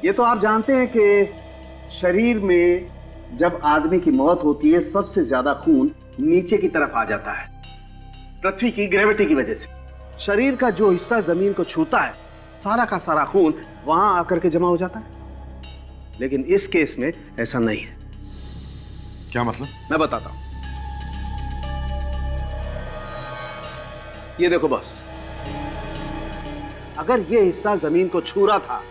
ये तो आप जानते हैं कि शरीर में जब आदमी की मौत होती है सबसे ज्यादा खून नीचे की तरफ आ जाता है, पृथ्वी की ग्रेविटी की वजह से। शरीर का जो हिस्सा जमीन को छूता है सारा का सारा खून वहां आकर के जमा हो जाता है, लेकिन इस केस में ऐसा नहीं है। क्या मतलब? मैं बताता हूं। ये देखो बॉस, अगर ये हिस्सा जमीन को छू रहा था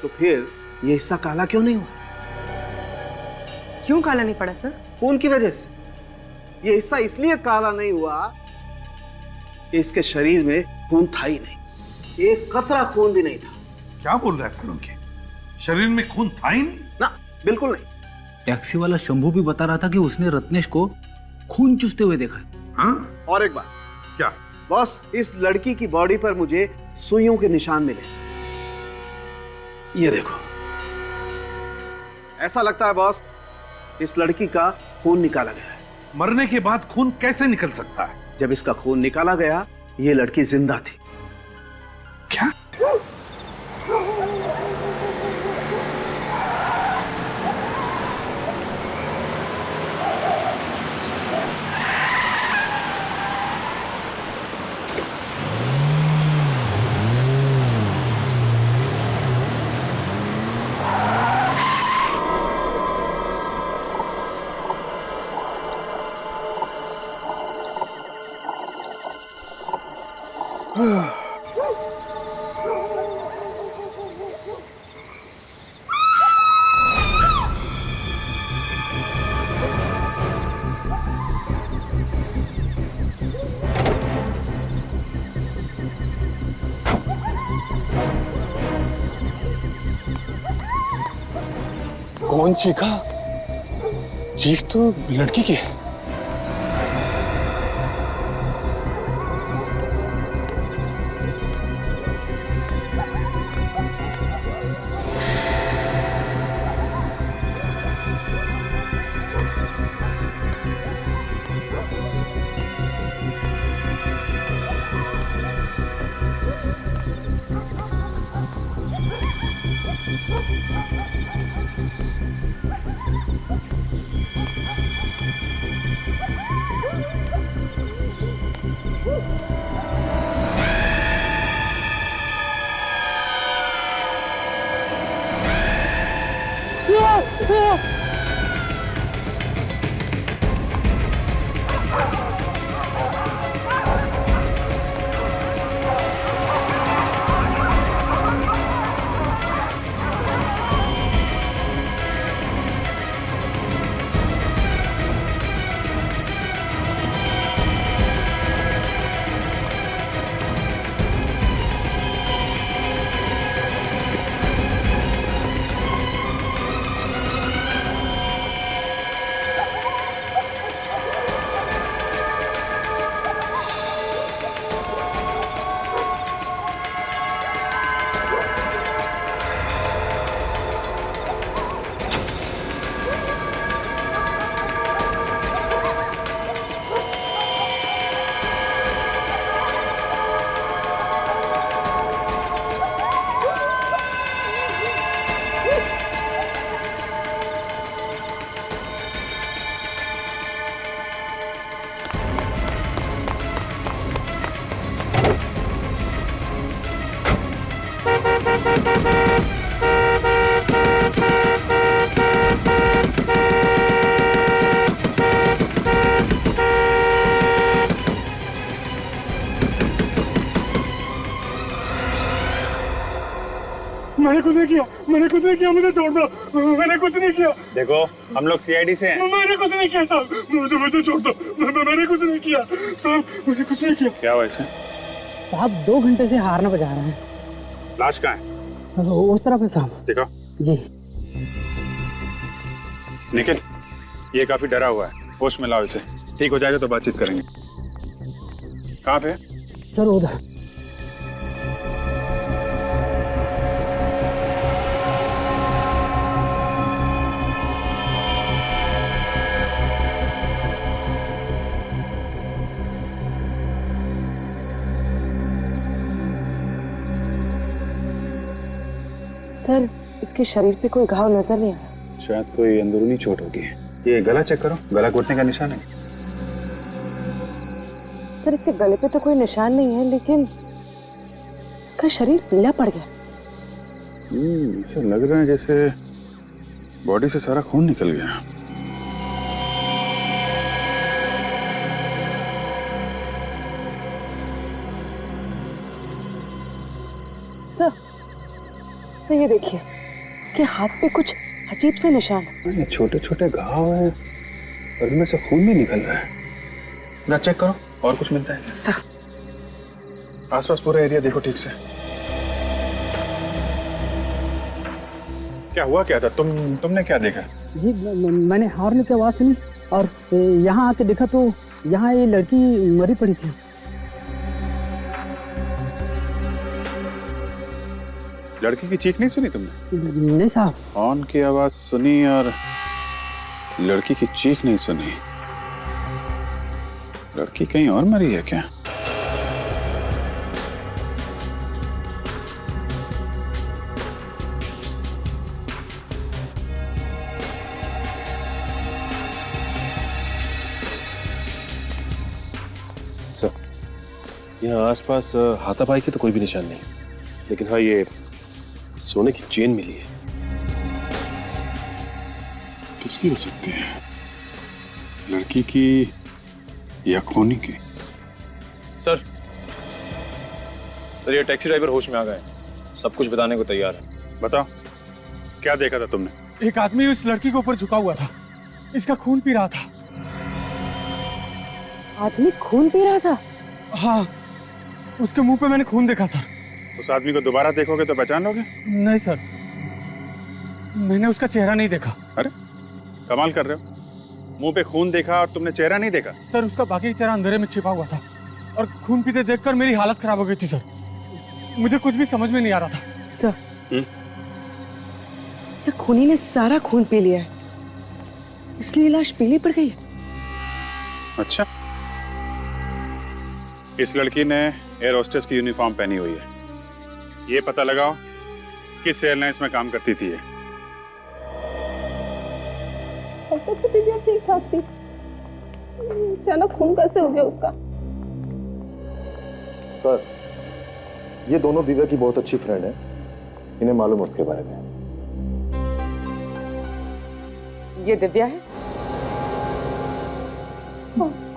तो फिर ये हिस्सा काला क्यों नहीं हुआ? क्यों काला नहीं पड़ा सर? खून की वजह से। ये हिस्सा इसलिए काला नहीं हुआ कि इसके शरीर में खून था ही नहीं, एक कतरा खून भी नहीं था। क्या बोल रहा है सर? उनके शरीर में खून था ही नहीं? ना, बिल्कुल नहीं। टैक्सी वाला शंभू भी बता रहा था कि उसने रत्नेश को खून चूसते हुए देखा है। हाँ? और एक बात। क्या? बॉस, इस लड़की की बॉडी पर मुझे सुइयों के निशान मिले। ये देखो, ऐसा लगता है बॉस इस लड़की का खून निकाला गया है। मरने के बाद खून कैसे निकल सकता है? जब इसका खून निकाला गया ये लड़की जिंदा थी। क्या? कौन चीखा? चीख तो लड़की की है। मैंने कुछ नहीं किया, मैंने कुछ नहीं किया, मुझे छोड़ दो, मैंने कुछ नहीं किया। देखो हम लोग सीआईडी से हैं। मैंने कुछ नहीं किया साहब, मुझे छोड़ दो, मैंने कुछ नहीं किया साहब, मैंने कुछ नहीं किया। क्या हुआ इसे? साहब 2 घंटे से हारना बजा रहे हैं। लाश कहाँ है? उस तरफ है साहब। देखो जी। निखिल, ये काफी डरा हुआ है, होश में लाओ इसे। ठीक हो जाएगा तो बातचीत करेंगे। कहाँ पे? सर उधर। सर इसके शरीर पे कोई घाव नजर नहीं आ रहा। शायद कोई अंदरूनी चोट होगी। ये गला चेक करो, गला घुटने का निशान है। सर इससे गले पे तो कोई निशान नहीं है, लेकिन इसका शरीर पीला पड़ गया। ऐसा लग रहा है जैसे बॉडी से सारा खून निकल गया। सर ये देखिए, इसके हाथ पे कुछ अजीब से निशान है। ये छोटे छोटे घाव हैं और इनमें से खून भी निकल रहा है। ना चेक करो और कुछ मिलता है। सर आसपास पूरा एरिया देखो ठीक से। क्या हुआ क्या था? तुमने क्या देखा? जी मैंने हॉर्न की आवाज़ सुनी और यहाँ आके देखा तो यहाँ ये लड़की मरी पड़ी थी। लड़की की चीख नहीं सुनी तुमने? नहीं साहब। हॉर्न की आवाज सुनी और लड़की की चीख नहीं सुनी। लड़की कहीं और मरी है क्या? सर, यहाँ आसपास हाथापाई की तो कोई भी निशान नहीं, लेकिन हाँ ये सोने की चेन मिली है। किसकी हो सकती है? लड़की की या खूनी की? सर ये टैक्सी ड्राइवर होश में आ गए, सब कुछ बताने को तैयार है। बताओ क्या देखा था तुमने? एक आदमी उस लड़की के ऊपर झुका हुआ था, इसका खून पी रहा था। आदमी खून पी रहा था? हाँ, उसके मुंह पे मैंने खून देखा सर। उस आदमी को दोबारा देखोगे तो पहचान लोगे? नहीं सर, मैंने उसका चेहरा नहीं देखा। अरे कमाल कर रहे हो, मुंह पे खून देखा और तुमने चेहरा नहीं देखा? सर उसका बाकी चेहरा अंधेरे में छिपा हुआ था और खून पीते देखकर मेरी हालत खराब हो गई थी सर। मुझे कुछ भी समझ में नहीं आ रहा था। सर खूनी ने सारा खून पी लिया है, इसलिए लाश पीली पड़ गई। अच्छा, इस लड़की ने एयर होस्टेस की यूनिफॉर्म पहनी हुई है। ये पता लगाओ किस एयरलाइंस में काम करती थी ये। तो दिव्या ठीक ठाक थी, अचानक खून कैसे हो गया उसका? सर, ये दोनों दिव्या की बहुत अच्छी फ्रेंड है, इन्हें मालूम है उसके बारे में। ये दिव्या है?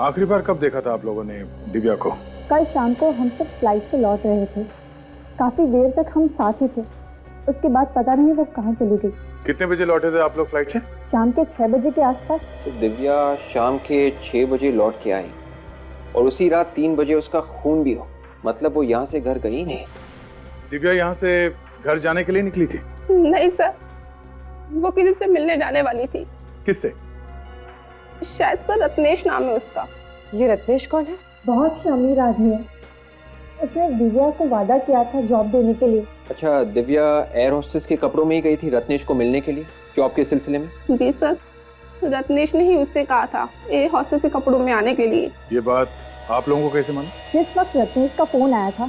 आखिरी बार कब देखा था आप लोगों ने दिव्या को? कल शाम को हम सब फ्लाइट से लौट रहे थे, काफी देर तक हम साथ ही थे। उसके बाद पता नहीं वो कहाँ चली गई। कितने बजे लौटे थे आप लोग फ्लाइट से? शाम के 6 बजे के आसपास। तो दिव्या शाम के 6 बजे लौट के आई और उसी रात 3 बजे उसका खून भी हो, मतलब वो यहाँ से घर गई नहीं। दिव्या यहाँ से घर जाने के लिए निकली थी? नहीं सर, वो किसी से मिलने जाने वाली थी। किससे? शायद सर रत्नेश नाम है उसका। ये रत्नेश कौन है? बहुत ही अमीर आदमी है, उसने दिव्या को वादा किया था जॉब देने के लिए। अच्छा, दिव्या एयर होस्टेस के कपड़ों में ही गई थी रत्नेश को मिलने के लिए जॉब के सिलसिले में? जी सर, रत्नेश ने ही उससे कहा था एयर होस्टेस के कपड़ों में आने के लिए। ये बात आप लोगों को कैसे मालूम? जिस वक्त रत्नेश का फोन आया था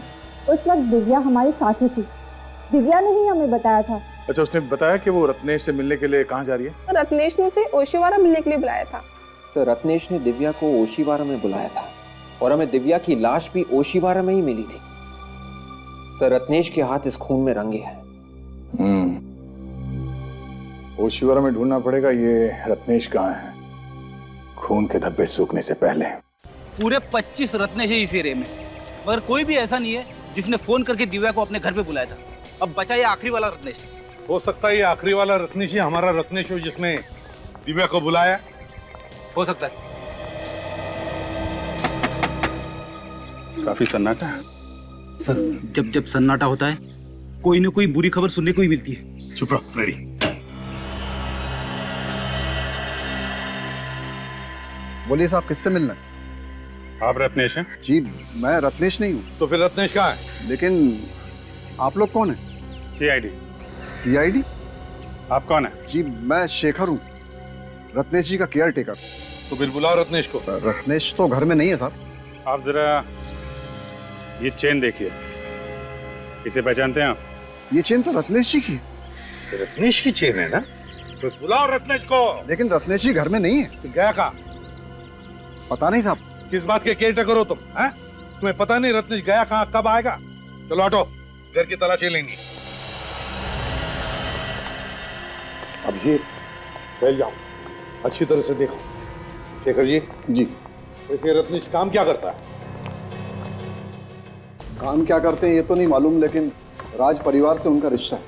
उस वक्त दिव्या हमारे साथ ही थी, दिव्या ने ही हमें बताया था। अच्छा, उसने बताया कि वो रत्नेश से मिलने के लिए कहाँ जा रही है? रत्नेश ने उसे ओशिवारा मिलने के लिए बुलाया था। तो रत्नेश ने दिव्या को ओशिवारा में बुलाया था और हमें दिव्या की लाश भी ओशिवारा में ही मिली थी। सर रत्नेश के हाथ इस खून में रंगे हैं। ओशिवारा में ढूंढना पड़ेगा ये रत्नेश कहाँ है, खून के धब्बे सूखने से पहले। पूरे 25 रत्नेश है इस एरिया में, मगर कोई भी ऐसा नहीं है जिसने फोन करके दिव्या को अपने घर पे बुलाया था। अब बचा ये आखिरी वाला रत्नेश। हो सकता है ये आखिरी वाला रत्नेश ही हमारा रत्नेश हो जिसने दिव्या को बुलाया। हो सकता है। काफी सन्नाटा है। सर जब जब सन्नाटा होता है कोई ना कोई बुरी खबर सुनने को ही मिलती है। चुप रहो फ्रेडी। बोलिए साहब, किससे मिलना है? आप रत्नेश हैं? जी मैं रत्नेश नहीं हूँ। तो फिर रत्नेश कहाँ है? लेकिन आप लोग कौन हैं? CID। CID? आप कौन है? जी मैं शेखर हूँ, रत्नेश जी का केयर टेकर। तो फिर बुलाओ रत्नेश को। रत्नेश तो घर में नहीं है साहब। आप जरा ये चेन देखिए, इसे पहचानते हैं आप? ये चेन तो रत्नेश जी की है। रत्नेश की चेन है ना, तो बुलाओ रत्नेश को। लेकिन रत्नेश जी घर में नहीं है। तो गया कहाँ? पता नहीं साहब। किस बात के केयर टेकर हो तुम? हैं? तुम्हें पता नहीं रत्नेश गया कहाँ, कब आएगा? चलो हटो, घर की तलाशी लेंगे। अभिजीत, बैठ जाओ, अच्छी तरह से देखो। शेखर जी। जी। वैसे रत्नेश काम क्या करता है? काम क्या करते हैं ये तो नहीं मालूम, लेकिन राज परिवार से उनका रिश्ता है।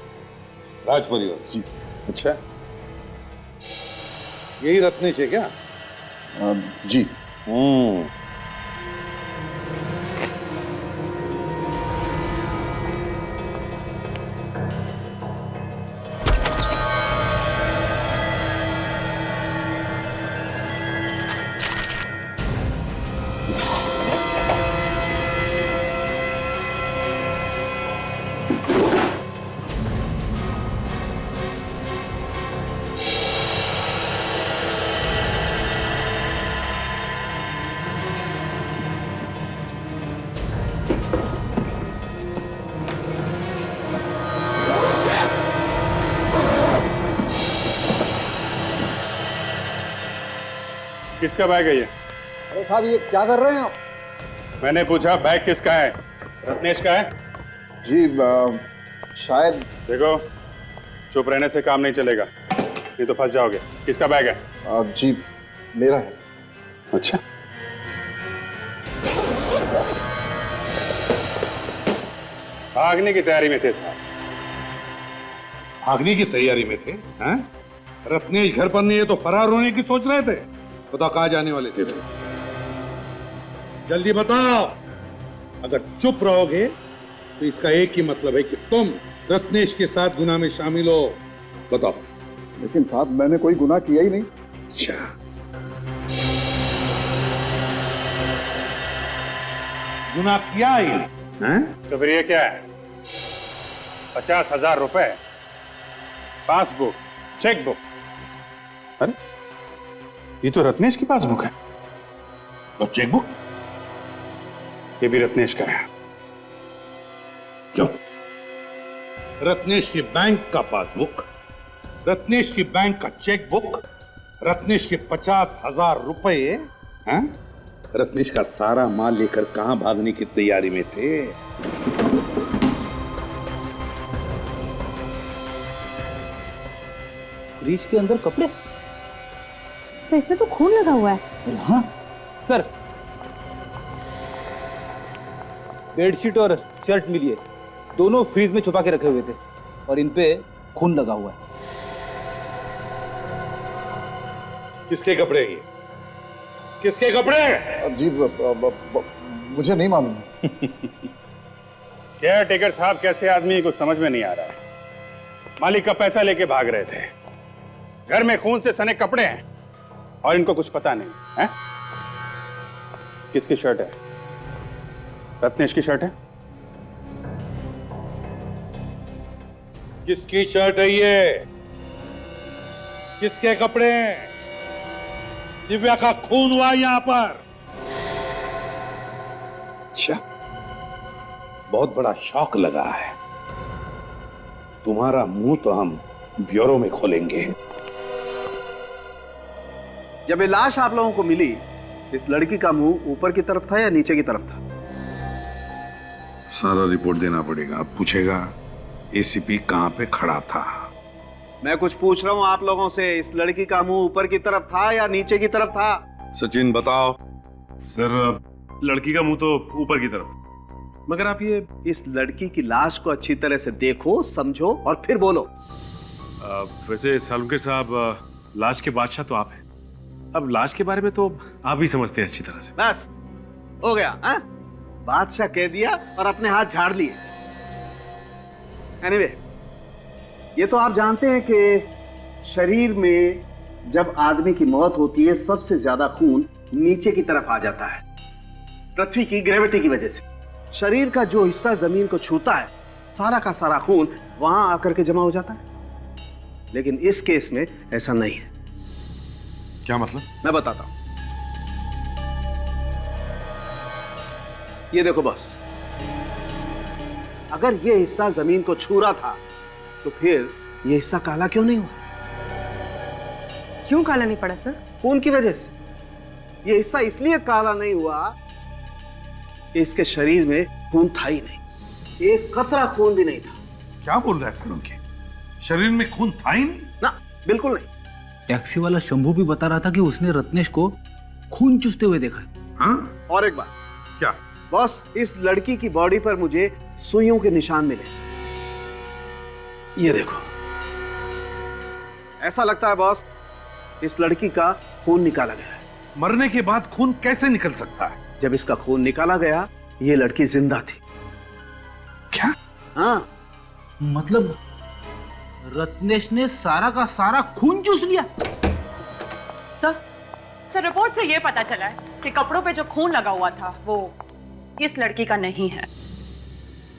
राज परिवार? जी। अच्छा, यही रत्नेश है क्या? जी। किसका बैग है ये? अरे साहब ये क्या कर रहे हैं आप? मैंने पूछा बैग किसका है? रत्नेश का है? जी शायद। देखो, चुप रहने से काम नहीं चलेगा, नहीं तो फंस जाओगे। किसका बैग है? जी मेरा है। अच्छा, भागने की तैयारी में थे साहब। भागने की तैयारी में थे? हैं? रत्नेश घर पर नहीं है तो फरार होने की सोच रहे थे? बताओ कहाँ जाने वाले थे? जल्दी बताओ। अगर चुप रहोगे तो इसका एक ही मतलब है कि तुम रत्नेश के साथ गुनाह में शामिल हो। बताओ। लेकिन साहब मैंने कोई गुनाह किया ही नहीं। अच्छा, गुनाह किया ही नहीं? तो फिर ये क्या है? 50,000 रुपए, पासबुक, चेकबुक। अरे ये तो रत्नेश की पासबुक है। तो चेकबुक? ये भी रत्नेश का है। क्यों? रत्नेश की बैंक का पासबुक, रत्नेश की बैंक का चेकबुक, रत्नेश के 50,000 रुपए। हैं? रत्नेश का सारा माल लेकर कहां भागने की तैयारी में थे? फ्रिज के अंदर कपड़े? सर इसमें तो खून लगा हुआ है। हाँ सर, बेडशीट और शर्ट मिली है, दोनों फ्रीज में छुपा के रखे हुए थे और इन पे खून लगा हुआ है। किसके कपड़े हैं ये? किसके कपड़े? जी मुझे नहीं मालूम। केयर टेकर साहब कैसे आदमी को समझ में नहीं आ रहा है। मालिक का पैसा लेके भाग रहे थे, घर में खून से सने कपड़े हैं और इनको कुछ पता नहीं है। किसकी शर्ट है? रत्नेश की शर्ट है। किसकी शर्ट है ये? किसके कपड़े हैं? दिव्या का खून हुआ यहां पर। अच्छा, बहुत बड़ा शौक लगा है। तुम्हारा मुंह तो हम ब्यूरो में खोलेंगे। जब ये लाश आप लोगों को मिली, इस लड़की का मुंह ऊपर की तरफ था या नीचे की तरफ था? सारा रिपोर्ट देना पड़ेगा। अब पूछेगा एसीपी कहां पे खड़ा था। मैं कुछ पूछ रहा हूँ आप लोगों से, इस लड़की का मुंह ऊपर की तरफ था या नीचे की तरफ था? सचिन बताओ। सर लड़की का मुंह तो ऊपर की तरफ, मगर आप ये इस लड़की की लाश को अच्छी तरह से देखो, समझो और फिर बोलो। वैसे सालुंके साहब, लाश के बादशाह तो आप हैं, अब लाश के बारे में तो आप ही समझते हैं अच्छी तरह से। बस हो गया। हाँ? बादशाह कह दिया और अपने हाथ झाड़ लिए। एनीवे, ये तो आप जानते हैं कि शरीर में जब आदमी की मौत होती है सबसे ज्यादा खून नीचे की तरफ आ जाता है, पृथ्वी की ग्रेविटी की वजह से। शरीर का जो हिस्सा जमीन को छूता है, सारा का सारा खून वहां आकर के जमा हो जाता है। लेकिन इस केस में ऐसा नहीं है। क्या मतलब? मैं बताता हूं। ये देखो बॉस, अगर ये हिस्सा जमीन को छू रहा था तो फिर ये हिस्सा काला क्यों नहीं हुआ? क्यों काला नहीं पड़ा सर? खून की वजह से। ये हिस्सा इसलिए काला नहीं हुआ कि इसके शरीर में खून था ही नहीं, एक कतरा खून भी नहीं था। क्या बोल रहा है सर? उनके शरीर में खून था ही नहीं? ना, बिल्कुल नहीं। टैक्सी वाला शंभू भी बता रहा था कि उसने रत्नेश को खून चूसते हुए देखा है। हाँ? और एक बात। क्या? बॉस, इस लड़की की बॉडी पर मुझे सुइयों के निशान मिले। ये देखो, ऐसा लगता है बॉस इस लड़की का खून निकाला गया है। मरने के बाद खून कैसे निकल सकता है? जब इसका खून निकाला गया ये लड़की जिंदा थी। क्या? हाँ, मतलब रत्नेश ने सारा का सारा खून चूस लिया। सर रिपोर्ट से ये पता चला है कि कपड़ों पे जो खून लगा हुआ था वो इस लड़की का नहीं है।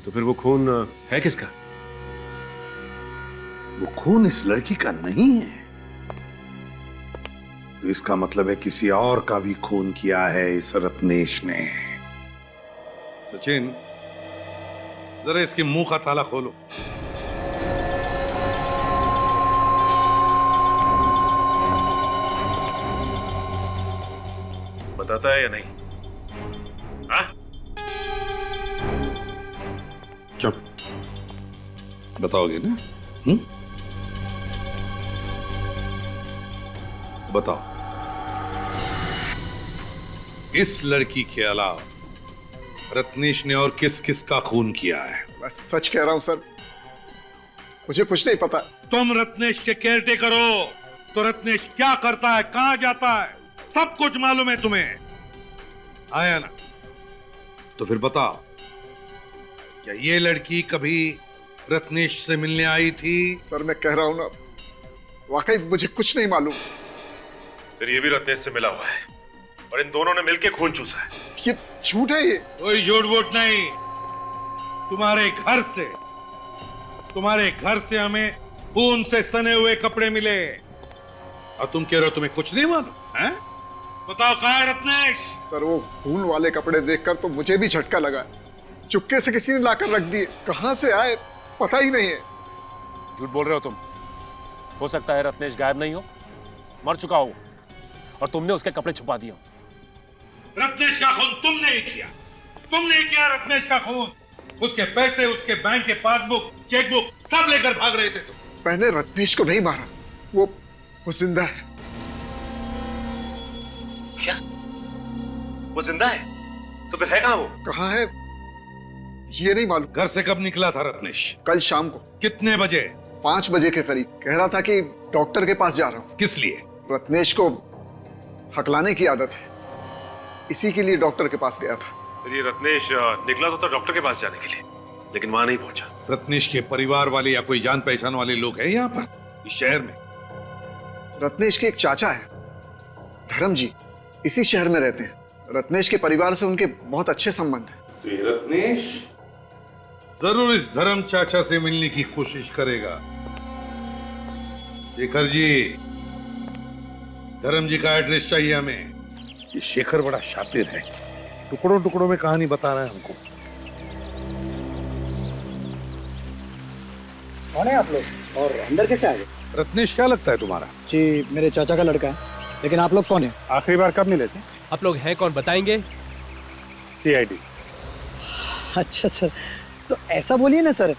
तो फिर वो खून है किसका? वो खून इस लड़की का नहीं है तो इसका मतलब है किसी और का भी खून किया है इस रत्नेश ने। सचिन, जरा इसके मुंह का ताला खोलो। बताता है या नहीं? हाँ? क्या बताओगे ना? बताओ। इस लड़की के अलावा रत्नेश ने और किस किस का खून किया है? बस सच कह रहा हूं सर, मुझे कुछ नहीं पता। तुम रत्नेश के केयरटेकर हो तो रत्नेश क्या करता है, कहां जाता है, सब कुछ मालूम है तुम्हें, आया ना? तो फिर बताओ, क्या ये लड़की कभी रत्नेश से मिलने आई थी? सर मैं कह रहा हूं ना, वाकई मुझे कुछ नहीं मालूम। फिर ये भी रत्नेश से मिला हुआ है और इन दोनों ने मिलकर खून चूसा है। ये झूठ है। ये कोई झूठ वूठ नहीं। तुम्हारे घर से हमें खून से सने हुए कपड़े मिले और तुम कह रहे हो तुम्हें कुछ नहीं मालूम है? बताओ कहाँ है रत्नेश? सर वो खून वाले कपड़े देखकर तो मुझे भी झटका लगा। चुपके से किसी ने लाकर रख दिए, कहां से आए पता ही नहीं है। झूठ बोल रहे हो तुम। हो सकता है रत्नेश गायब नहीं हो, मर चुका हो और तुमने उसके कपड़े छुपा दिए। रत्नेश का खून तुमने ही किया। तुमने किया रत्नेश का खून। उसके पैसे, उसके बैंक के पासबुक, चेकबुक सब लेकर भाग रहे थे तुम। मैंने रत्नेश को नहीं मारा, वो जिंदा है। क्या? वो जिंदा है? तो फिर है कहां वो? कहां है ये नहीं मालूम। घर से कब निकला था रत्नेश? कल शाम को। कितने बजे? 5 बजे के करीब। कह रहा था कि डॉक्टर के पास जा रहा हूं। किस लिए? रत्नेश को हकलाने की आदत है, इसी के लिए डॉक्टर के पास गया था। फिर ये रत्नेश निकला तो था डॉक्टर के पास जाने के लिए, लेकिन वहां नहीं पहुंचा। रत्नेश के परिवार वाले या कोई जान पहचान वाले लोग हैं यहाँ पर इस शहर में? रत्नेश के एक चाचा है, धर्म जी, इसी शहर में रहते हैं। रत्नेश के परिवार से उनके बहुत अच्छे संबंध हैं। तो ये रत्नेश जरूर इस धर्म चाचा से मिलने की कोशिश करेगा। शेखर जी, धर्म जी का एड्रेस चाहिए हमें। ये शेखर बड़ा शातिर है, टुकड़ों टुकड़ों में कहानी बता रहा है हमको। कौन है आप लोग और अंदर कैसे आ गए? रत्नेश क्या लगता है तुम्हारा? जी मेरे चाचा का लड़का है, लेकिन आप लोग कौन है? आखिरी बार कब मिले थे? आप लोग हैं कौन बताएंगे? CID। अच्छा सर, तो ऐसा बोलिए ना सर।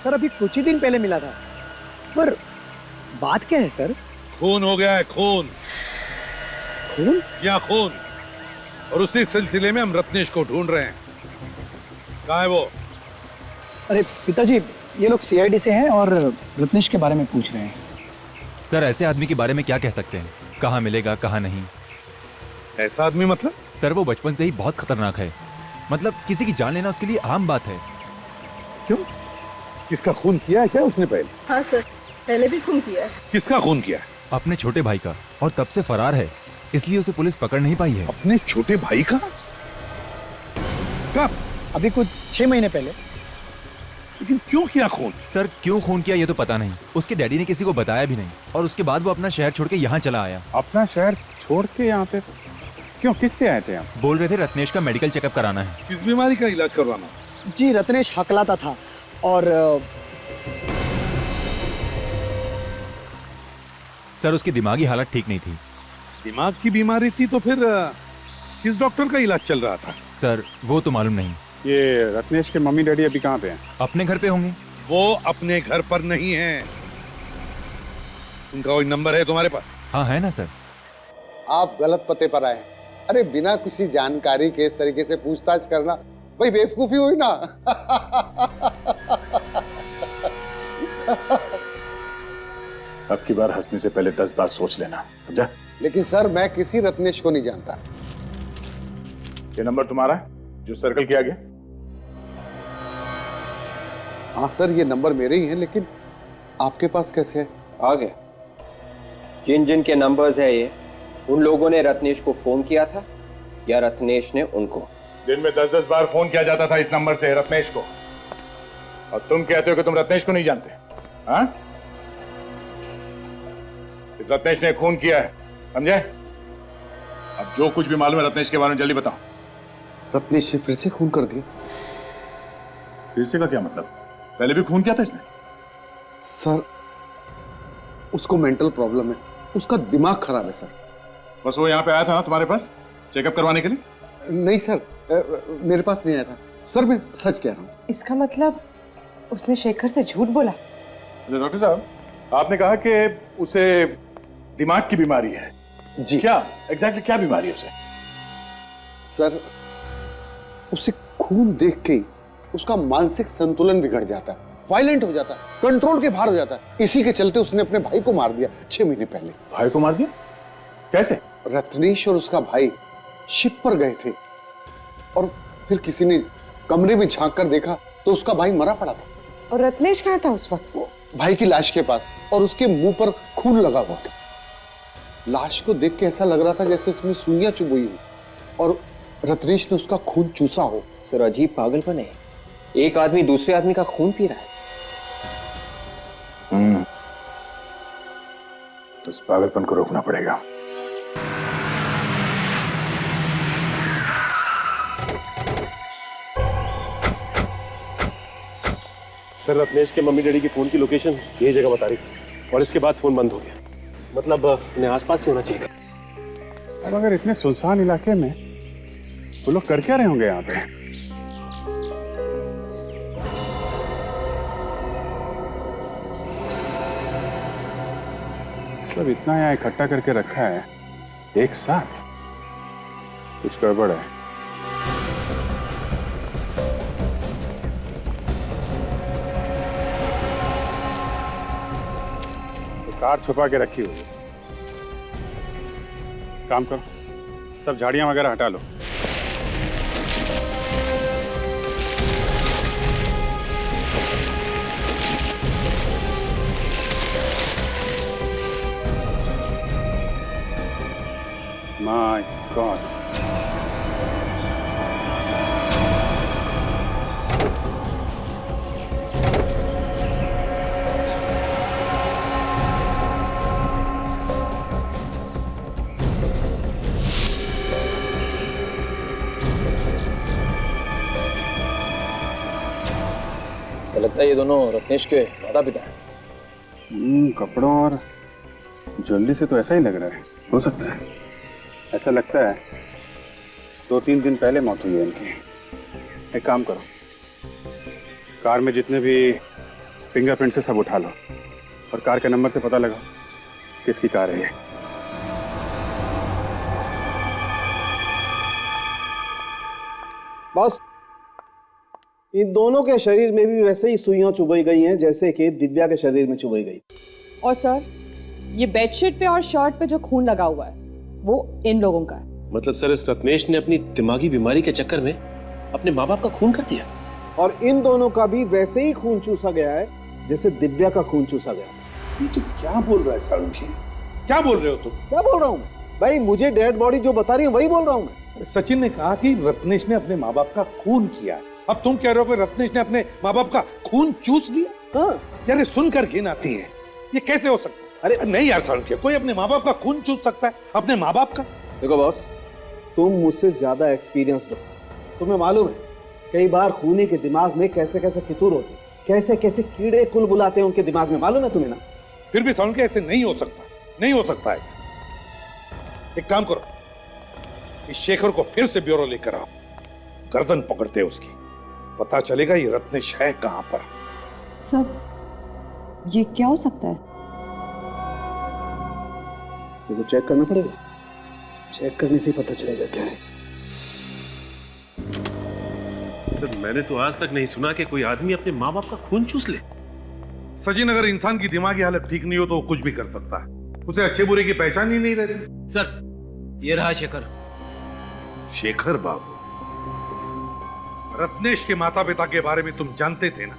सर अभी कुछ ही दिन पहले मिला था, पर बात क्या है सर? खून हो गया है, खून। खून? या खून, और उसी सिलसिले में हम रत्नेश को ढूंढ रहे हैं। कहाँ है वो? अरे पिताजी, ये लोग CID से हैं और रत्नेश के बारे में पूछ रहे हैं। सर ऐसे आदमी के बारे में क्या कह सकते हैं, कहाँ मिलेगा कहाँ नहीं। ऐसा आदमी मतलब? सर वो बचपन से ही बहुत खतरनाक है, मतलब किसी की जान लेना उसके लिए आम बात है। क्यों? किसका खून किया है क्या उसने पहले? हाँ सर, पहले भी खून किया है। किसका खून किया है? अपने छोटे भाई का, और तब से फरार है, इसलिए उसे पुलिस पकड़ नहीं पाई है। अपने छोटे भाई का? कब? अभी कुछ 6 महीने पहले। लेकिन क्यों किया खून? सर क्यों खून किया ये तो पता नहीं, उसके डैडी ने किसी को बताया भी नहीं, और उसके बाद वो अपना शहर छोड़ के यहाँ चला आया। अपना शहर छोड़ के यहाँ पे क्यों, किस लिए आए थे यहाँ? बोल रहे थे रत्नेश का मेडिकल चेकअप कराना है। किस बीमारी का इलाज करवाना? जी रत्नेश हकलाता था और सर उसकी दिमागी हालत ठीक नहीं थी। दिमाग की बीमारी थी तो फिर किस डॉक्टर का इलाज चल रहा था? सर वो तो मालूम नहीं। ये रत्नेश के मम्मी डैडी अभी कहाँ पे हैं? अपने घर पे होंगे। वो अपने घर पर नहीं है। उनका कोई नंबर है तुम्हारे पास? हाँ है ना सर। आप गलत पते पर आए। अरे बिना किसी जानकारी के इस तरीके से पूछताछ करना भाई बेवकूफी हुई ना। अब की बार हंसने से पहले 10 बार सोच लेना, समझा? लेकिन सर मैं किसी रत्नेश को नहीं जानता। ये नंबर तुम्हारा है जो सर्कल किया गया? हाँ सर ये नंबर मेरे ही हैं, लेकिन आपके पास कैसे है? आ गया। जिन जिन के नंबर्स है ये, उन लोगों ने रत्नेश को फोन किया था या रत्नेश ने उनको? दिन में 10-10 बार फोन किया जाता था इस नंबर से रत्नेश को, और तुम कहते हो कि तुम रत्नेश को नहीं जानते? हाँ? इस रत्नेश ने खून किया है, समझे? अब जो कुछ भी मालूम है रत्नेश के बारे में जल्दी बताओ। रत्नेश ने फिर से खून कर दिया। फिर से का क्या मतलब? पहले भी खून किया था इसने? सर उसको मेंटल प्रॉब्लम है, उसका दिमाग खराब है सर। बस वो यहाँ पे आया था ना तुम्हारे पास चेकअप करवाने के लिए? नहीं सर, मेरे पास नहीं आया था सर, मैं सच कह रहा हूँ। इसका मतलब उसने शेखर से झूठ बोला? डॉक्टर साहब आपने कहा कि उसे दिमाग की बीमारी है। जी क्या एग्जैक्टली क्या बीमारी है उसे? सर उसे खून देख के ही उसका मानसिक संतुलन बिगड़ जाता है, वायलेंट हो जाता है, कंट्रोल के बाहर हो जाता है। इसी के चलते उसने अपने भाई को मार दिया 6 महीने पहले। भाई को मार दिया? कैसे? रत्नेश और उसका भाई शिप पर गए थे और फिर किसी ने कमरे में झांक कर देखा तो उसका भाई मरा पड़ा था। और रत्नेश कहाँ था उस वक्त? भाई की लाश के पास, और उसके मुंह पर खून लगा हुआ था। लाश को देख के ऐसा लग रहा था जैसे उसमें सुइयां चुभ हुई हो और रत्नेश ने उसका खून चूसा हो। सर अजीब पागलपन है, एक आदमी दूसरे आदमी का खून पी रहा है। तो इस पागलपन को रोकना पड़ेगा। सर रत्नेश के मम्मी डैडी की फोन की लोकेशन ये जगह बता रही थी, और इसके बाद फोन बंद हो गया। मतलब इन्हें आसपास ही होना चाहिए। अब अगर इतने सुनसान इलाके में वो लोग कर क्या रहे होंगे यहाँ पे? सब इतना यहाँ इकट्ठा करके रखा है एक साथ, कुछ गड़बड़ है। तो कार छुपा के रखी हुई है। काम करो, सब झाड़ियां वगैरह हटा लो। My God. ऐसा लगता है ये दोनों रत्नेश के माता पिता हैं। कपड़ों और ज्वेलरी से तो ऐसा ही लग रहा है। हो सकता है, ऐसा लगता है 2-3 दिन पहले मौत हुई है इनकी। एक काम करो, कार में जितने भी फिंगरप्रिंट्स है सब उठा लो और कार के नंबर से पता लगाओ किसकी कार है ये। बॉस, इन दोनों के शरीर में भी वैसे ही सुइयां चुभाई गई हैं जैसे कि दिव्या के शरीर में चुभाई गई। और सर ये बेडशीट पे और शर्ट पे जो खून लगा हुआ है वो इन लोगों का है। मतलब सर इस रत्नेश ने अपनी दिमागी बीमारी के चक्कर में अपने माँ बाप का खून कर दिया, और इन दोनों का भी वैसे ही खून चूसा गया है जैसे दिव्या का खून चूसा गया। ये तुम क्या बोल रहा है सालुंखी? क्या बोल रहे हो तुम? क्या बोल रहा हूँ भाई? मुझे डेड बॉडी जो बता रही है वही बोल रहा हूँ मैं। सचिन ने कहा कि रत्नेश ने अपने माँ बाप का खून किया। अब तुम कह रहे हो कि रत्नेश ने अपने माँ बाप का खून चूस लिया? हाँ यार ये सुनकर घिन आती है। ये कैसे हो सकता है? अरे नहीं यार सालुंखी, कोई अपने माँ बाप का खून चूस सकता है? अपने माँ बाप का? देखो बॉस, तुम मुझसे ज्यादा एक्सपीरियंस्ड हो, तुम्हें मालूम है कई बार खूनी के दिमाग में कैसे कैसे फितूर होते हैं, कैसे कैसे कीड़े कुल बुलाते हैं उनके दिमाग में, मालूम है तुम्हें ना? फिर भी सालुंखी ऐसे नहीं हो सकता। नहीं हो सकता ऐसा। एक काम करो, इस शेखर को फिर से ब्यूरो लेकर आओ, गर्दन पकड़ते उसकी, पता चलेगा ये रत्नेश है कहां पर। सर ये क्या हो सकता है? ये तो चेक करना पड़ेगा, चेक करने से ही पता चलेगा क्या है। सर मैंने तो आज तक नहीं सुना कि कोई आदमी अपने माँ बाप का खून चूस ले। सचिन, अगर इंसान की दिमागी हालत ठीक नहीं हो तो वो कुछ भी कर सकता है, उसे अच्छे बुरे की पहचान ही नहीं रहती। सर ये रहा शेखर। शेखर बाबू, रत्नेश के माता पिता के बारे में तुम जानते थे ना?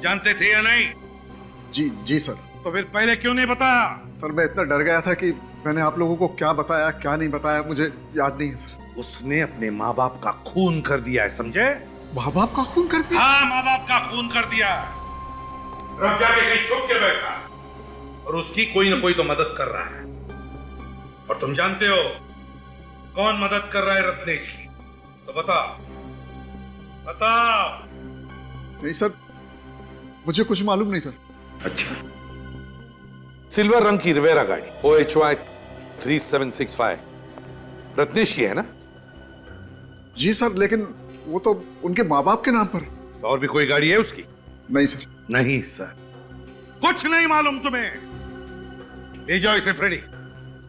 जानते थे या नहीं? जी जी सर। तो फिर पहले क्यों नहीं बताया? सर मैं इतना डर गया था कि मैंने आप लोगों को क्या बताया क्या नहीं बताया मुझे याद नहीं है सर। उसने अपने माँ बाप का खून कर दिया है, समझे? माँ बाप का खून कर दिया? हाँ, माँ बाप का खून कर दिया। रब जाके कहीं छुप के बैठा और उसकी कोई ना कोई तो मदद कर रहा है। और तुम जानते हो कौन मदद कर रहा है रत्नेश की? तो बताओ बताओ। नहीं सर, मुझे कुछ मालूम नहीं सर। अच्छा, सिल्वर रंग की रिवेरा गाड़ी OHY 3765 रत्नेश की है ना? जी सर, लेकिन वो तो उनके माँ बाप के नाम पर। तो और भी कोई गाड़ी है उसकी? नहीं सर। नहीं सर, कुछ नहीं मालूम तुम्हें। ले जाओ इसे फ्रेडी,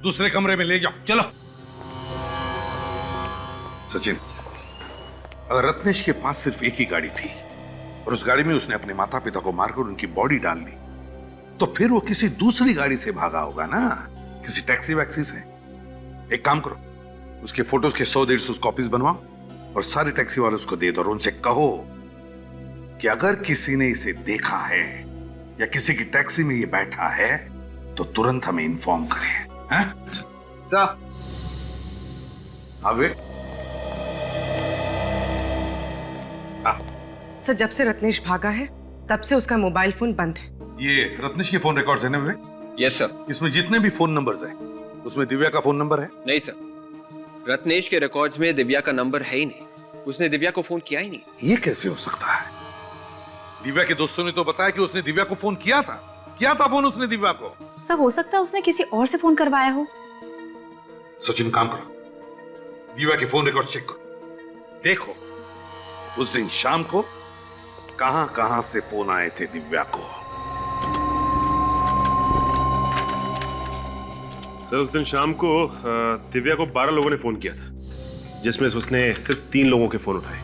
दूसरे कमरे में ले जाओ, चलो। सचिन, अगर रत्नेश के पास सिर्फ एक ही गाड़ी थी और उस गाड़ी में उसने अपने माता पिता को मारकर उनकी बॉडी डाल दी, तो फिर वो किसी दूसरी गाड़ी से भागा होगा ना, किसी टैक्सी वैक्सी से। एक काम करो, उसके फोटोज के 100-150 कॉपीज बनवाओ और सारे टैक्सी वालों को दे दो और उनसे कहो कि अगर किसी ने इसे देखा है या किसी की टैक्सी में ये बैठा है तो तुरंत हमें इन्फॉर्म करें। हैं? अबे सर जब से रत्नेश भागा है तब से उसका मोबाइल फोन बंद है। ये रत्नेश के फोन रिकॉर्ड्स है ना वे? Yes sir. इसमें जितने भी फोन नंबर्स हैं उसमें दिव्या का फोन नंबर है? नहीं सर, रत्नेश के रिकॉर्ड्स में दिव्या का नंबर है ही नहीं। उसने दिव्या को फोन किया ही नहीं। ये कैसे हो सकता है? दिव्या के दोस्तों ने तो बताया कि उसने दिव्या को फोन किया था फोन उसने दिव्या को। सर हो सकता है उसने किसी और से फोन करवाया हो। सचिन काम करो, दिव्या के फोन रिकॉर्ड चेक करो, देखो उस दिन शाम को कहां कहां से फोन आए थे दिव्या को। सर उस दिन शाम को दिव्या को 12 लोगों ने फोन किया था, जिसमें से उसने सिर्फ 3 लोगों के फोन उठाए।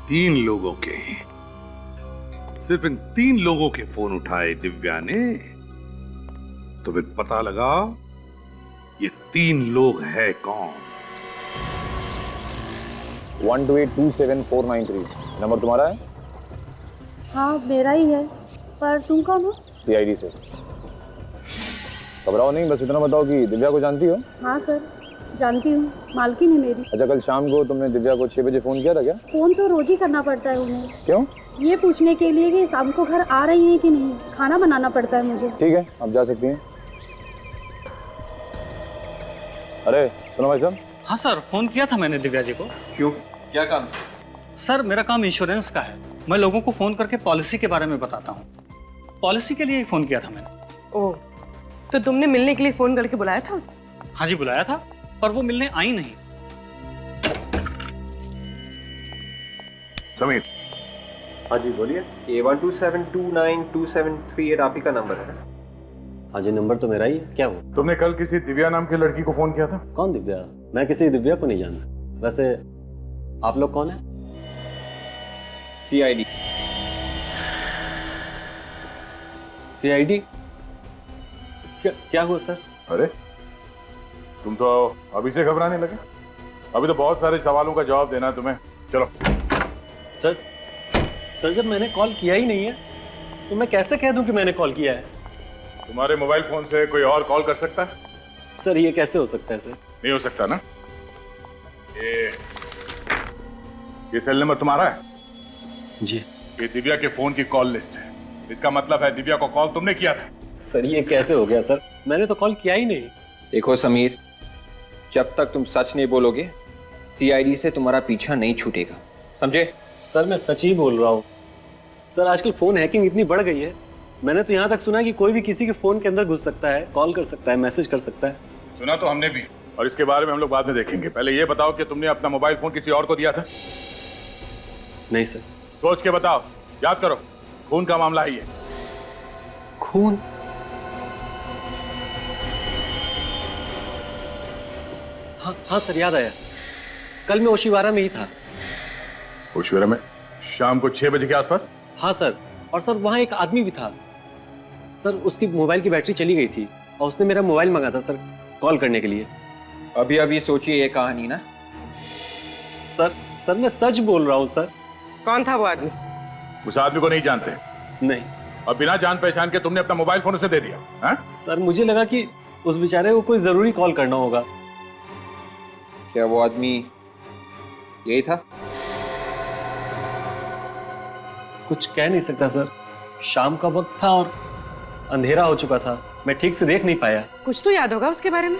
3 लोगों के? सिर्फ इन 3 लोगों के फोन उठाए दिव्या ने? तो फिर पता लगाओ ये 3 लोग है कौन? 1282749 नंबर तुम्हारा है? हाँ मेरा ही है, पर तुम कौन हो? CID से। घबराओ नहीं, बस इतना बताओ कि दिव्या को जानती हो? हाँ सर जानती हूँ, मालकिन है मेरी। अच्छा, कल शाम को तुमने दिव्या को 6 बजे फोन किया था क्या? फोन तो रोज ही करना पड़ता है उन्हें। क्यों? ये पूछने के लिए कि शाम को घर आ रही है कि नहीं, खाना बनाना पड़ता है मुझे। ठीक है, आप जा सकती हैं। अरे सुनो भाई साहब। हाँ सर, फोन किया था मैंने दिव्या जी को। क्यों, क्या काम? सर मेरा काम इंश्योरेंस का है, मैं लोगों को फोन करके पॉलिसी के बारे में बताता हूँ। पॉलिसी के लिए ही फोन किया था मैंने। ओह, तो तुमने मिलने के लिए फोन करके बुलाया था उसे? हाँ जी बुलाया था, पर वो मिलने आई नहीं। समीर। हाँ जी बोलिए। A127292738 आप ही का नंबर है ना? हाँ जी नंबर तो मेरा ही है। क्या हुआ? तुमने कल किसी दिव्या नाम की लड़की को फोन किया था? कौन दिव्या? मैं किसी दिव्या को नहीं जानता। वैसे आप लोग कौन है? CID। CID? क्या हुआ सर? अरे तुम तो अभी से घबराने लगे। अभी तो बहुत सारे सवालों का जवाब देना है तुम्हें। चलो। सर जब मैंने कॉल किया ही नहीं है तो मैं कैसे कह दूं कि मैंने कॉल किया है? तुम्हारे मोबाइल फोन से कोई और कॉल कर सकता है? सर ये कैसे हो सकता है सर? नहीं हो सकता ना। ये सेल नंबर तुम्हारा है? जी। ये दिव्या के फोन की कॉल लिस्ट है। इसका मतलब है दिव्या को कॉल तुमने किया था। सर ये कैसे हो गया सर? मैंने तो कॉल किया ही नहीं। देखो समीर, जब तक तुम सच नहीं बोलोगे CID से तुम्हारा पीछा नहीं छूटेगा, समझे? सर मैं सच ही बोल रहा हूँ। सर आजकल फोन हैकिंग इतनी बढ़ गई है, मैंने तो यहाँ तक सुना है कि कोई भी किसी के फोन के अंदर घुस सकता है, कॉल कर सकता है, मैसेज कर सकता है। सुना तो हमने भी, और इसके बारे में हम लोग बाद में देखेंगे। पहले ये बताओ कि तुमने अपना मोबाइल फोन किसी और को दिया था? नहीं सर। सोच के बताओ, याद करो, खून का मामला है ये। खून? हाँ सर, याद आया। कल मैं ओशिवारा में ही था। ओशिवारा में? शाम को 6 बजे के आसपास? हाँ सर, और सर वहाँ एक आदमी भी था सर। उसकी मोबाइल की बैटरी चली गई थी और उसने मेरा मोबाइल मंगा था सर, कॉल करने के लिए। अभी सोचिए ये कहानी ना। सर मैं सच बोल रहा हूँ सर। कौन था वो आदमी? उस आदमी को नहीं जानते? नहीं। और बिना जान पहचान के तुमने अपना मोबाइल फोन उसे दे दिया? हा? सर मुझे लगा कि उस बेचारे को कोई जरूरी कॉल करना होगा। क्या वो आदमी यही था? कुछ कह नहीं सकता सर, शाम का वक्त था और अंधेरा हो चुका था, मैं ठीक से देख नहीं पाया। कुछ तो याद होगा उसके बारे में।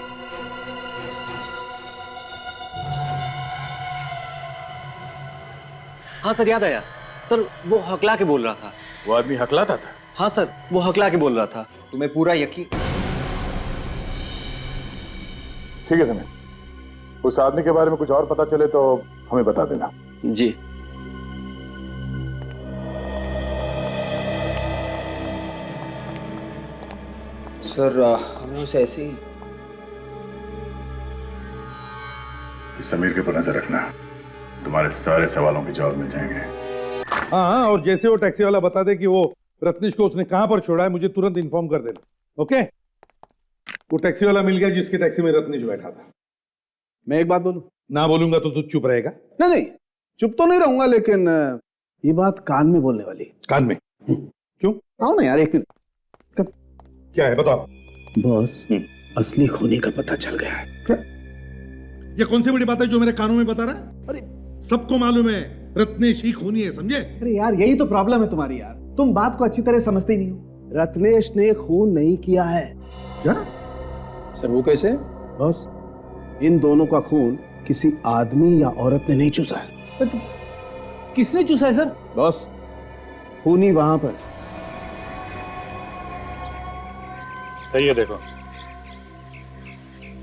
हाँ सर, याद आया सर, वो हकला के बोल रहा था। वो आदमी हकलाता था? हाँ सर, वो हकला के बोल रहा था। तुम्हें पूरा यकीन? ठीक है समीर, उस आदमी के बारे में कुछ और पता चले तो हमें बता देना। जी। सर हमें उसे ऐसे ही समीर के ऊपर नजर रखना, तुम्हारे सारे सवालों के जवाब मिल जाएंगे। हाँ, और जैसे वो टैक्सी वाला बता दे कि वो रत्नेश को उसने कहां पर छोड़ा है, मुझे तुरंत इन्फॉर्म कर देना। ओके? वो टैक्सी वाला मिल गया जिसकी टैक्सी में रत्नेश बैठा था। मैं एक बात बोलूं? ना बोलूंगा तो तू चुप रहेगा? नहीं, चुप तो नहीं रहूंगा, लेकिन ये बात कान में बोलने वाली। कान में? क्यों? आओ ना यार, एक मिनट। क्या है बताओ। बॉस, असली खूनी का पता चल गया है। क्या? ये कौन सी बड़ी बात है जो मेरे कानों में बता रहा है? अरे सबको मालूम है रत्नेश ही खूनी है, समझे? अरे यार, यही तो प्रॉब्लम है तुम्हारी यार, तुम बात को अच्छी तरह समझते ही नहीं हो। रत्नेश ने खून नहीं किया है। क्या? सर वो कैसे? बॉस, इन दोनों का खून किसी आदमी या औरत ने नहीं चूसा है। किसने चूसा है सर? बॉस, खूनी वहां पर। सही है, देखो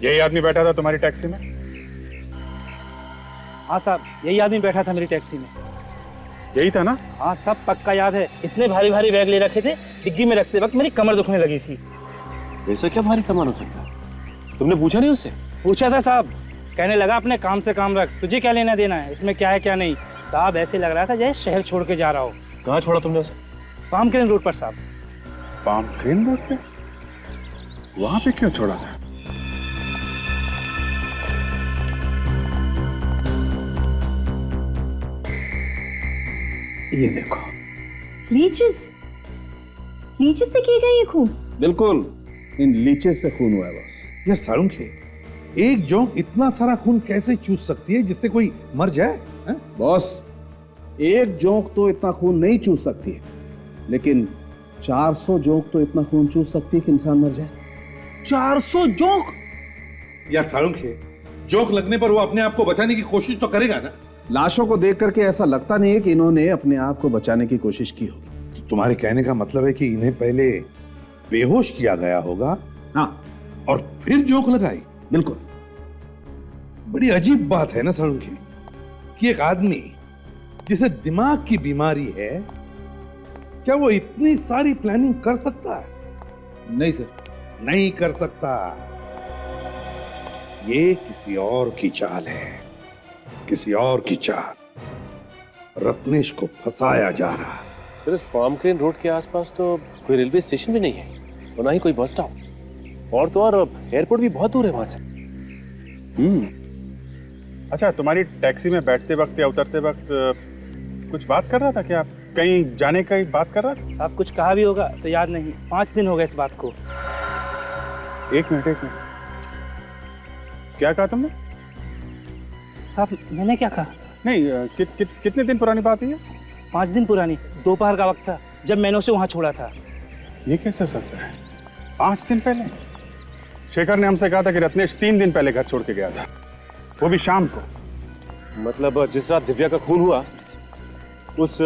यही आदमी बैठा था तुम्हारी टैक्सी में? हाँ साहब, यही आदमी बैठा था मेरी टैक्सी में। यही था ना? हाँ सब पक्का याद है। इतने भारी भारी बैग ले रखे थे, डिग्गी में रखते वक्त मेरी कमर दुखने लगी थी। ऐसा क्या भारी सामान हो सकता है? तुमने पूछा नहीं उससे? पूछा था साहब, कहने लगा अपने काम से काम रख, तुझे क्या लेना देना है, इसमें क्या है क्या नहीं। साहब ऐसे लग रहा था जैसे शहर छोड़ के जा रहा हो। कहाँ छोड़ा तुमने उसे? पाम क्रेन रोड पर साहब। पाम क्रेन रोड पे? वहां पे क्यों छोड़ा था? ये देखो, लीचेस से किए गए ये खून? बिल्कुल, इन लीचेस से खून हुआ है बॉस। यार सारुंखे, एक जोंक इतना सारा खून कैसे चूस सकती है जिससे कोई मर जाए? बॉस, एक जोंक तो इतना खून नहीं चूस सकती है, लेकिन 400 जोंक तो इतना खून चूस सकती है कि इंसान मर जाए। 400 जोंक? यार सारुंखे, जोंक लगने पर वो अपने आप को बचाने की कोशिश तो करेगा ना? लाशों को देख करके ऐसा लगता नहीं है कि इन्होंने अपने आप को बचाने की कोशिश की होगी। तो तुम्हारे कहने का मतलब है कि इन्हें पहले बेहोश किया गया होगा, हाँ, और फिर जोंक लगाई? बिल्कुल। बड़ी अजीब बात है ना सारुंखे, कि एक आदमी जिसे दिमाग की बीमारी है, क्या वो इतनी सारी प्लानिंग कर सकता है? नहीं सर, नहीं कर सकता। ये किसी और की चाल है, किसी और की चाल। रत्नेश को फंसाया जा रहा है। सर, इस पाम क्रेन रोड के आसपास तो कोई रेलवे स्टेशन भी नहीं है और ना ही कोई बस स्टॉप, और तो और एयरपोर्ट भी बहुत दूर है वहां से। अच्छा, तुम्हारी टैक्सी में बैठते वक्त या उतरते वक्त कुछ बात कर रहा था क्या? कहीं जाने का बात कर रहा था? साहब कुछ कहा भी होगा तो याद नहीं, 5 दिन हो गए इस बात को। एक मिनट, क्या कहा तुमने? साहब मैंने क्या कहा? नहीं, कितने दिन पुरानी बात है ये? 5 दिन पुरानी, दोपहर का वक्त था जब मैंने उसे वहां छोड़ा था। ये कैसे हो सकता है? 5 दिन पहले? शेखर ने हमसे कहा था कि रत्नेश 3 दिन पहले घर छोड़ के गया था, वो भी शाम को। मतलब जिस रात दिव्या का खून हुआ उस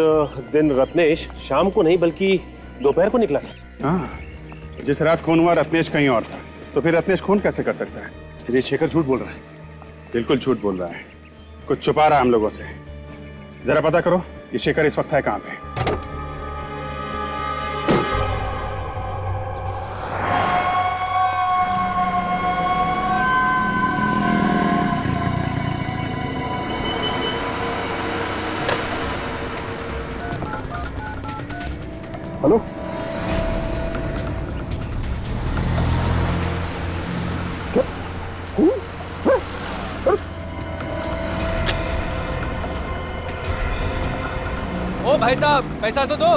दिन रत्नेश शाम को नहीं बल्कि दोपहर को निकला था। हाँ, जिस रात खून हुआ रत्नेश कहीं और था, तो फिर रत्नेश खून कैसे कर सकता है? सिर्फ शेखर झूठ बोल रहा है। बिल्कुल झूठ बोल रहा है, कुछ छुपा रहा है हम लोगों से। जरा पता करो कि शेखर इस वक्त है कहाँ पे। हेलो, ओ भाई साहब, पैसा तो दो।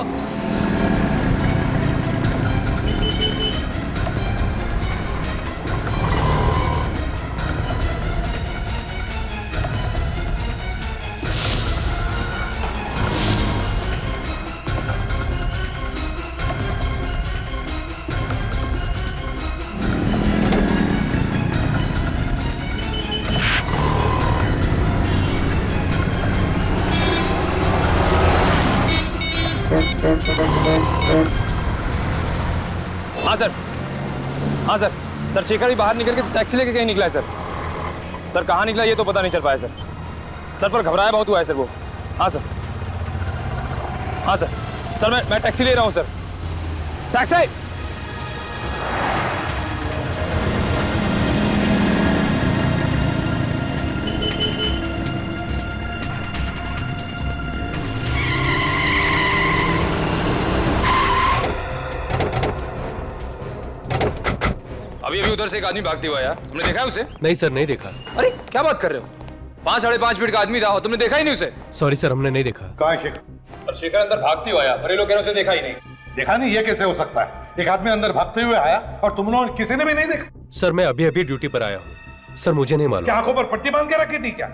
हाँ सर, हाँ सर। सर शेखर भी बाहर निकल के टैक्सी लेके कहीं निकला है सर। सर कहाँ निकला ये तो पता नहीं चल पाया सर। सर पर घबराया बहुत हुआ है सर वो। हाँ सर, हाँ सर। सर मैं टैक्सी ले रहा हूँ सर। टैक्सी। अभी अभी उधर से एक आदमी भागते हुआ यार, तुमने देखा है उसे? नहीं सर, नहीं देखा। अरे क्या बात कर रहे हो? 5-5.5 फीट का आदमी था और तुमने देखा ही नहीं उसे? सॉरी सर, हमने नहीं देखा। कहाँ है शेखर? सर शेखर अंदर भागती हुआ आया, पर ये लोग कह रहे उसे देखा ही नहीं। देखा नहीं? ये कैसे हो सकता है? एक आदमी अंदर भागते हुए आया और तुम लोगों किसी ने भी नहीं देखा? सर मैं अभी अभी ड्यूटी पर आया हूँ सर, मुझे नहीं मालूम। क्या आंखों पर पट्टी बांध के रखी थी क्या?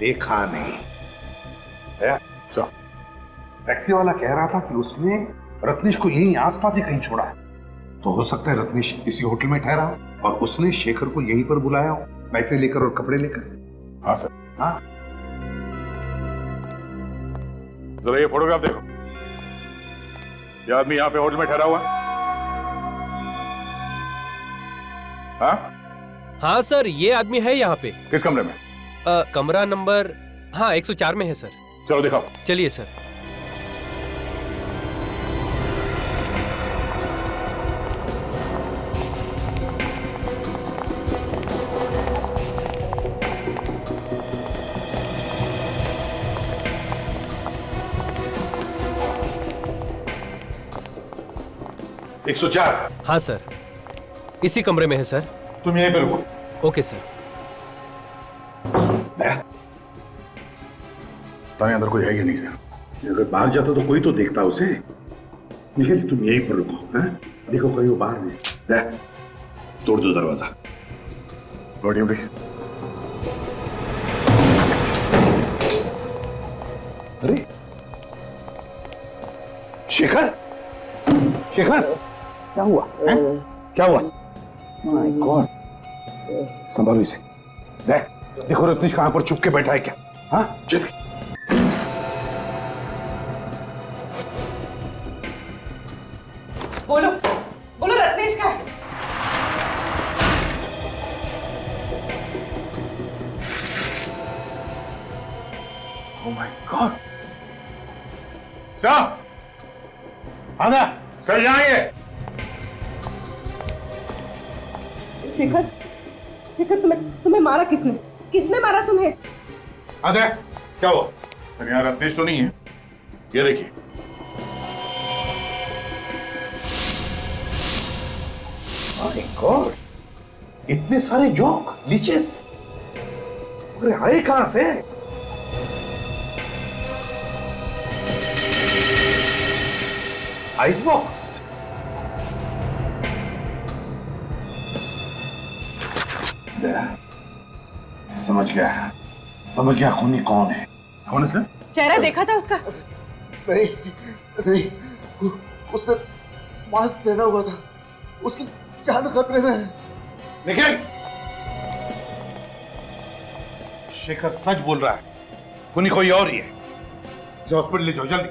देखा नहीं? टैक्सी वाला कह रहा था कि उसने रत्नेश को यहीं आसपास ही कहीं छोड़ा है। तो हो सकता है रत्नेश इसी होटल में ठहरा हो और उसने शेखर को यहीं पर बुलाया हो, पैसे लेकर और कपड़े लेकर। हाँ सर। हाँ, जरा ये फोटोग्राफ देखो। ये आदमी यहाँ पे होटल में ठहरा हुआ है? हाँ हाँ सर, ये आदमी है यहाँ पे। किस कमरे में? कमरा नंबर 104 में है सर। चलो दिखाओ। चलिए सर। एक 104। हाँ सर, इसी कमरे में है सर। तुम यहीं पे रुको। Okay sir. अंदर कोई है कि नहीं सर? अगर बाहर जाता तो कोई तो देखता उसे। निखिल तुम यहीं पर रुको। हैं? देखो कहीं वो बाहर नहीं। तोड़ दो दरवाजा। प्लीज। अरे शेखर, शेखर क्या हुआ? क्या हुआ? माय गॉड, संभालो इसे। देखो रत्नेश कहां पर चुप के बैठा है क्या? हाँ चल। बोलो बोलो, रत्नेश का है? Oh my God. सर, आना सर, यहाँ आइए। शेखर, शेखर तुम्हें मारा किसने? किसने मारा तुम्हें? आधा क्या हुआ? सर यहाँ रत्नेश तो नहीं है। ये देखिए। माय गॉड, इतने सारे जोक लीचेस, अरे आए कहां से? Ice box. समझ गया खूनी कौन है। कौन है सर? चेहरा देखा था उसका? नहीं नहीं, उसने मास्क पहना हुआ था, उसकी जान खतरे में है। निखिल, शेखर सच बोल रहा है, खूनी कोई और ही है। हॉस्पिटल ले जाओ जल्दी।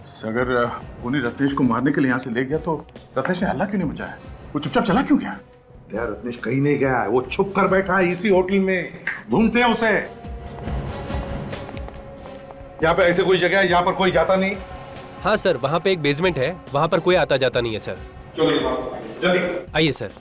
अगर खूनी रत्नेश को मारने के लिए यहाँ से ले गया तो रत्नेश ने हल्ला क्यों नहीं मचाया? वो चुपचाप चला क्यों गया? यार रत्नेश कहीं नहीं गया है, वो छुप कर बैठा है इसी होटल में, ढूंढते हैं उसे। यहाँ पे ऐसे कोई जगह है जहाँ पर कोई जाता नहीं? हाँ सर, वहाँ पे एक बेसमेंट है, वहाँ पर कोई आता जाता नहीं है सर। चलिए जल्दी आइए सर।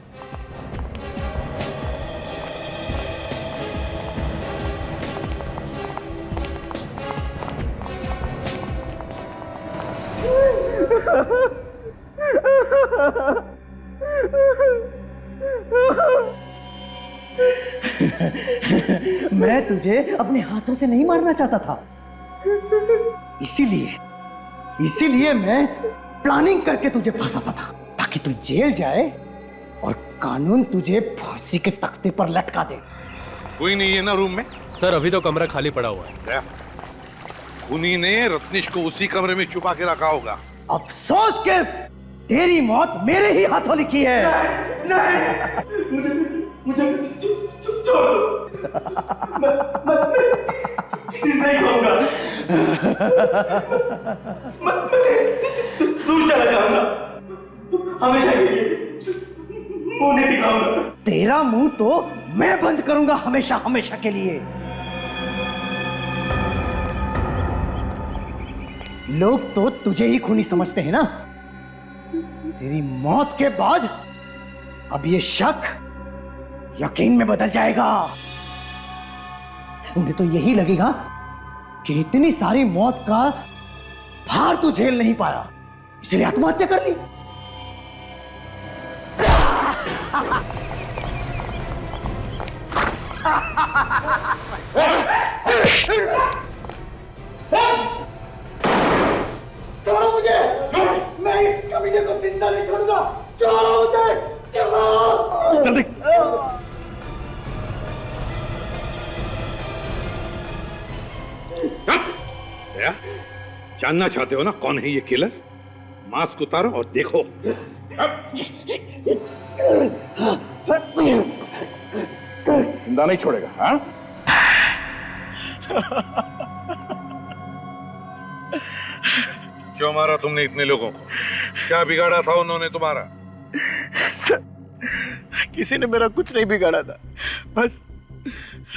मैं तुझे अपने हाथों से नहीं मारना चाहता था, इसीलिए मैं प्लानिंग करके तुझे फंसाता था ताकि तू जेल जाए और कानून तुझे फांसी के तख्ते पर लटका दे। कोई नहीं है ना रूम में? सर अभी तो कमरा खाली पड़ा हुआ है। खूनी ने रत्नेश को उसी कमरे में छुपा के रखा होगा। अफसोस के तेरी मौत मेरे ही हाथों लिखी है। मुझे छोड़ किसी से नहीं कहूंगा, दूर चला जाऊंगा हमेशा के लिए, मुंह नहीं दिखाऊंगा। तेरा मुंह तो मैं बंद करूंगा हमेशा हमेशा के लिए। लोग तो तुझे ही खूनी समझते हैं ना। तेरी मौत के बाद अब ये शक यकीन में बदल जाएगा। उन्हें तो यही लगेगा कि इतनी सारी मौत का भार तू झेल नहीं पाया, इसलिए आत्महत्या कर ली। छोड़ो मुझे, मैं इस कमीने को जिंदा नहीं छोड़ूंगा। छोड़ो मुझे, जल्दी। जानना चाहते हो ना कौन है ये किलर? मास्क उतारो और देखो। जिंदा नहीं छोड़ेगा। हाँ? क्यों मारा तुमने इतने लोगों को? क्या बिगाड़ा था उन्होंने तुम्हारा? सर, किसी ने मेरा कुछ नहीं बिगाड़ा था, बस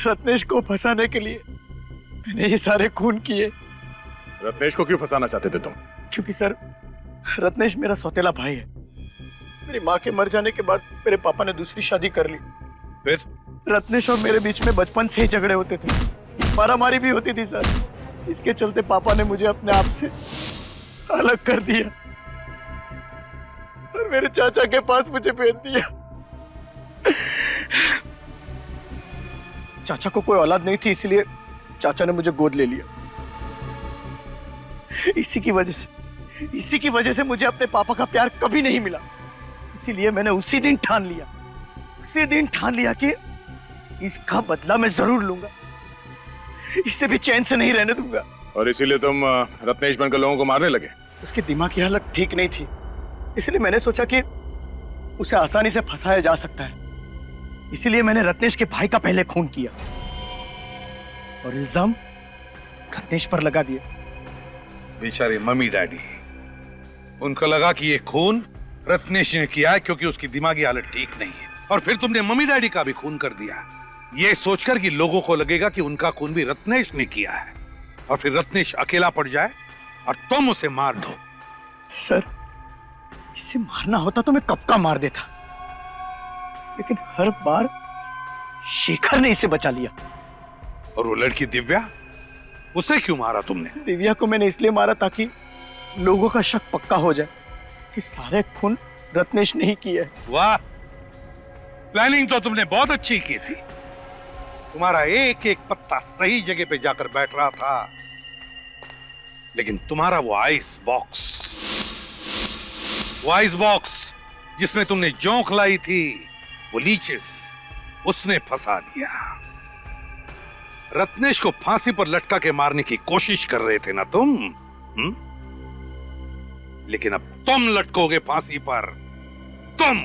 रत्नेश को फंसाने के लिए मैंने ये सारे खून किए। रत्नेश को क्यों फंसाना चाहते थे तुम? क्योंकि सर, रत्नेश मेरा सौतेला भाई है। मेरी माँ के मर जाने के बाद मेरे पापा ने दूसरी शादी कर ली। फिर रत्नेश और मेरे बीच में बचपन से ही झगड़े होते थे, मारामारी भी होती थी सर। इसके चलते पापा ने मुझे अपने आप से अलग कर दिया और मेरे चाचा के पास मुझे भेज दिया। चाचा को कोई औलाद नहीं थी, इसलिए चाचा ने मुझे गोद ले लिया। इसी की वजह से मुझे अपने पापा का प्यार कभी नहीं मिला। इसीलिए मैंने उसी दिन ठान लिया कि इसका बदला मैं जरूर लूंगा, इससे भी चैन से नहीं रहने दूंगा। और इसीलिए तुम रत्नेश बनकर लोगों को मारने लगे? उसकी दिमाग की हालत ठीक नहीं थी, इसलिए मैंने सोचा कि उसे आसानी से फंसाया जा सकता है। इसीलिए मैंने रत्नेश के भाई का पहले खून किया और इल्जाम रत्नेश पर लगा दिया। बेचारे मम्मी डैडी, उनको लगा कि ये खून रत्नेश ने किया है क्योंकि उसकी दिमागी हालत ठीक नहीं है, और फिर तुमने मम्मी डैडी का भी खून कर दिया, ये सोचकर कि लोगों को लगेगा कि उनका खून भी रत्नेश ने किया है, और फिर रत्नेश अकेला पड़ जाए और तुम उसे मार दो। सर, इसे मारना होता तो मैं कब का मार देता, लेकिन हर बार शेखर ने इसे बचा लिया। और वो लड़की दिव्या, उसे क्यों मारा तुमने? दिव्या को मैंने इसलिए मारा ताकि लोगों का शक पक्का हो जाए कि सारे खून रत्नेश ने ही किए। वाह, प्लानिंग तो तुमने बहुत अच्छी की थी। तुम्हारा एक एक पत्ता सही जगह पे जाकर बैठ रहा था, लेकिन तुम्हारा वो आइस बॉक्स जिसमें तुमने जोंक लाई थी, वो लीचेस, उसने फंसा दिया। रत्नेश को फांसी पर लटका के मारने की कोशिश कर रहे थे ना तुम? लेकिन अब तुम लटकोगे फांसी पर, तुम।